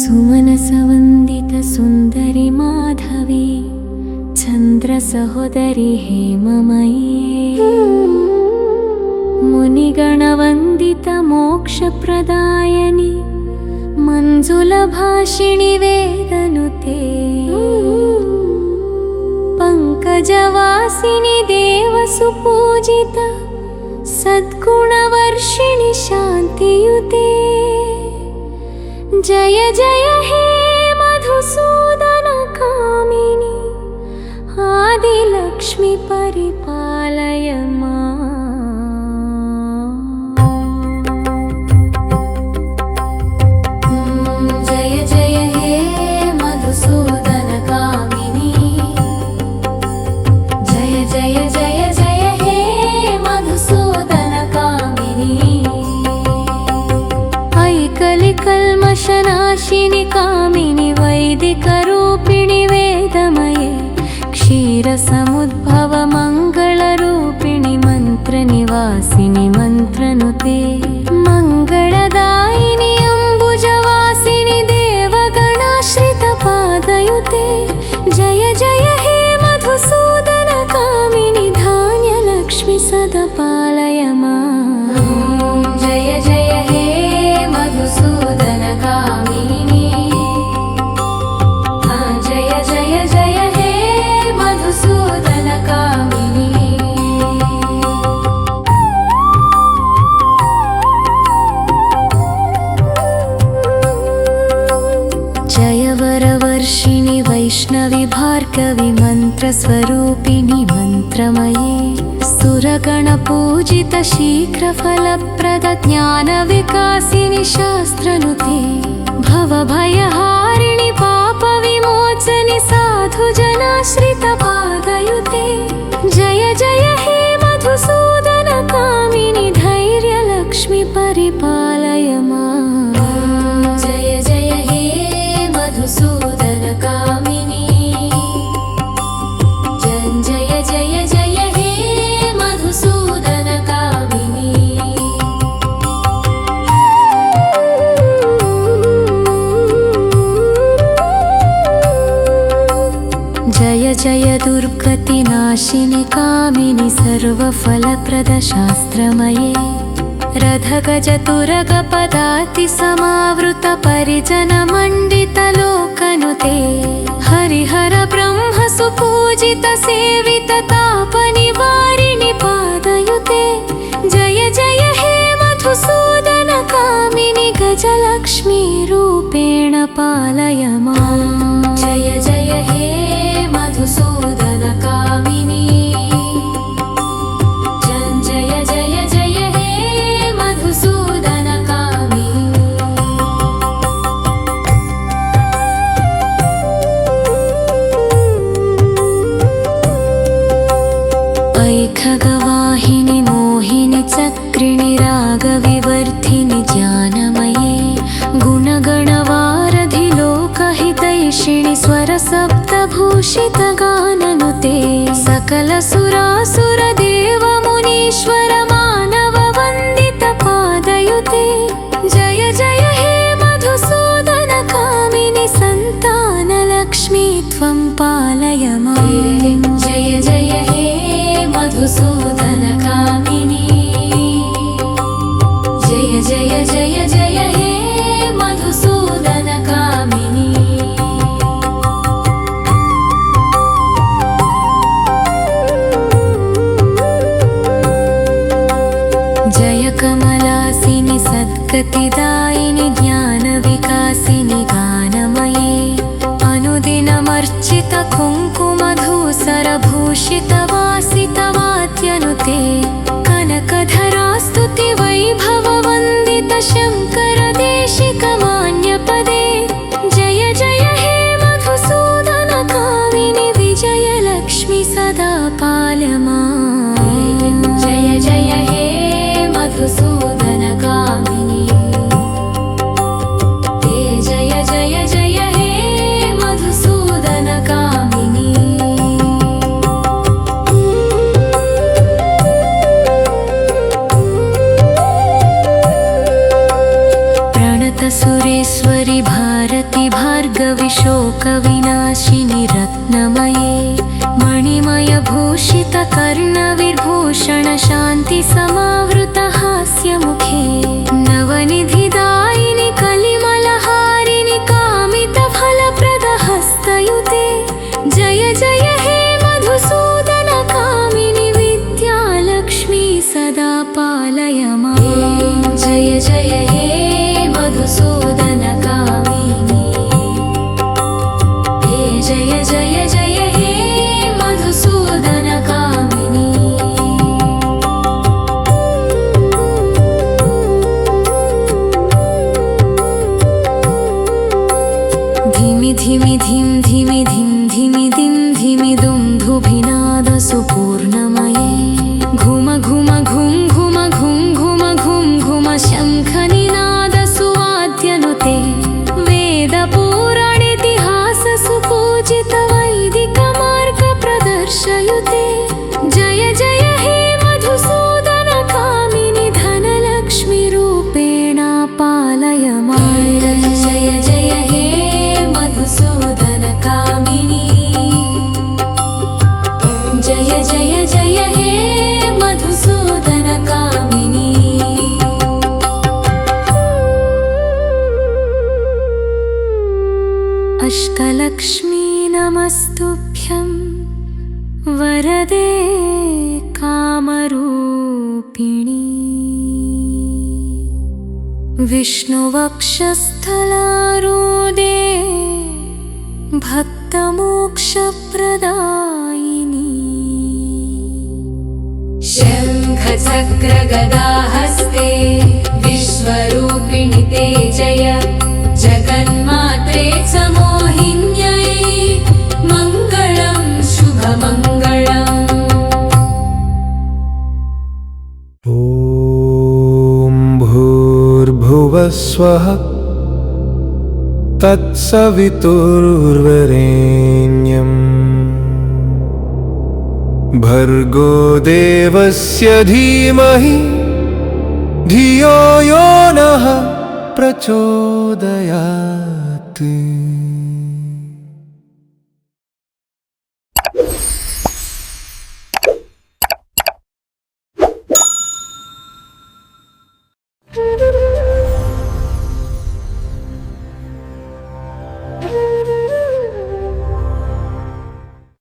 सुमनसवन्दित सुन्दरि माधवी चन्द्रसहोदरि हेममयी मुनिगणवन्दित मोक्षप्रदायिनि मञ्जुलभाषिणि वेदनुते पङ्कजवासिनि देवसुपूजित सद्गुणवर्षिणि शान्तियुते जय जय हे मधुसूदन कामिनी आदिलक्ष्मी परिपालय जय जय हे मधुसूदन कामिनी जय जय जय जय हे मधुसूदन कामिनी ऐकलिकल्मषनाशिनि कामिनि वैदिकरूपिणि वेदमये क्षीरसमुद्भव मङ्गलरूपिणि मन्त्रनिवासिनि मन्त्रनुते मङ्गलदायिनि अम्बुजवासिनि देवगणाश्रितपादयुते जय जय हे मधुसूदन कामिनि धान्यलक्ष्मि सदा पालय मां जय जय हे मधुसूदन कामिनी जय जय जय हे मधुसूदन कामिनी जय वरवर्षिणि वैष्णवि भार्गवि मन्त्रस्वरूपिणि मन्त्रमये सुरगणपूजित शीघ्रफलप्रद ज्ञानविकासिनि शास्त्रनुते भवभयहारिणि पापविमोचनि साधुजनाश्रितपादयुते जय जय हे मधुसूदन कामिनि धैर्यलक्ष्मि परिपालय मां जय जय हे मधुसूदन कामिनी जय जय जय हे मधुसूदन कामिनी जय जय दुर्गतिनाशिनि कामिनि सर्वफलप्रद शास्त्रमये रथगजतुरगपदाति समावृत परिजनमण्डित लोकनुते हरिहर ब्रह्म सुपूजित सेवित तापनिवारिणि पादयुते जय जय हे मधुसूदन कामिनि गजलक्ष्मी रूपेण पालय मां जय जय हे मधुसूदन कामिनी जय जय जय हे मधुसूदन कामिनी ऐखगवाहिनि मोहिनि चक्रिणि रागविवर्धिनि ज्ञानमये गुणगणवारधि लोकहितैषिणि स्वरसप्तभूषित गाननुते सकलसुरासुर देवमुनीश्वर मानव वन्दित पादयुते जय जय हे मधुसूदन कामिनि सन्तानलक्ष्मी त्वं पालय मां जय जय हे मधुसूदन कामिनी जय जय जय जय हे मधुसूदन कामिनी जय कमलासिनि सद्गतिदायिनि ज्ञानविकासिनि गानमये अनुदिनमर्चित कुङ्कुमधूसरभूषित वासित वाद्यनुते कनकधरास्तुति वैभव वन्दित शङ्कर देशिक मान्यपदे जय जय हे मधुसूदन कामिनि विजयलक्ष्मि सदा पालय मां जय जय हे मधुसूदन कामिनी जय जय जय हे मधुसूदन कामिनी सुरेश्वरि भारति भार्गवि शोकविनाशिनि रत्नमये मणिमयभूषित कर्णविभूषण शान्ति समावृत हास्यमुखे नवनिधिदायिनि कलिमलहारिणि कामितफलप्रद हस्तयुते जय जय हे मधुसूदन कामिनि विद्यालक्ष्मी सदा पालय मां जय जय हे मधुसूदन कामिनि हे जय जय जय हे मधुसूदन कामिनि धिमि धिमि धिं धिमि धिं धिमि दिं धिमि दुं धुभिनादसुपूर्णमये घुम घुम घुं घुम घुं घुम घुं घुम शङ्खनिनादसुवाद्यनुते वेदपुराणेतिहाससुपूजित वैदिकमार्गप्रदर्शयुते जय जय हे मधुसूदन कामिनि धनलक्ष्मीरूपेण पालय मां जय जय हे मधुसूदन कामिनि जय जय जय हे मधुसूदन कामिनि अष्टलक्ष्मी नमस्तुभ्यं वरदे कामरूपिणि विष्णुवक्षस्थलारूढे भक्तमोक्षप्रदायिनि शङ्खचक्रगदाहस्ते विश्वरूपिणि ते जय जगन्मात्रे च मोहिन्यै मङ्गलं शुभमङ्गलम् ॐ भूर्भुवः स्वः तत्सवितुर्वरेण्यम् भर्गो देवस्य धीमहि धियो यो नः प्रचोदयात्।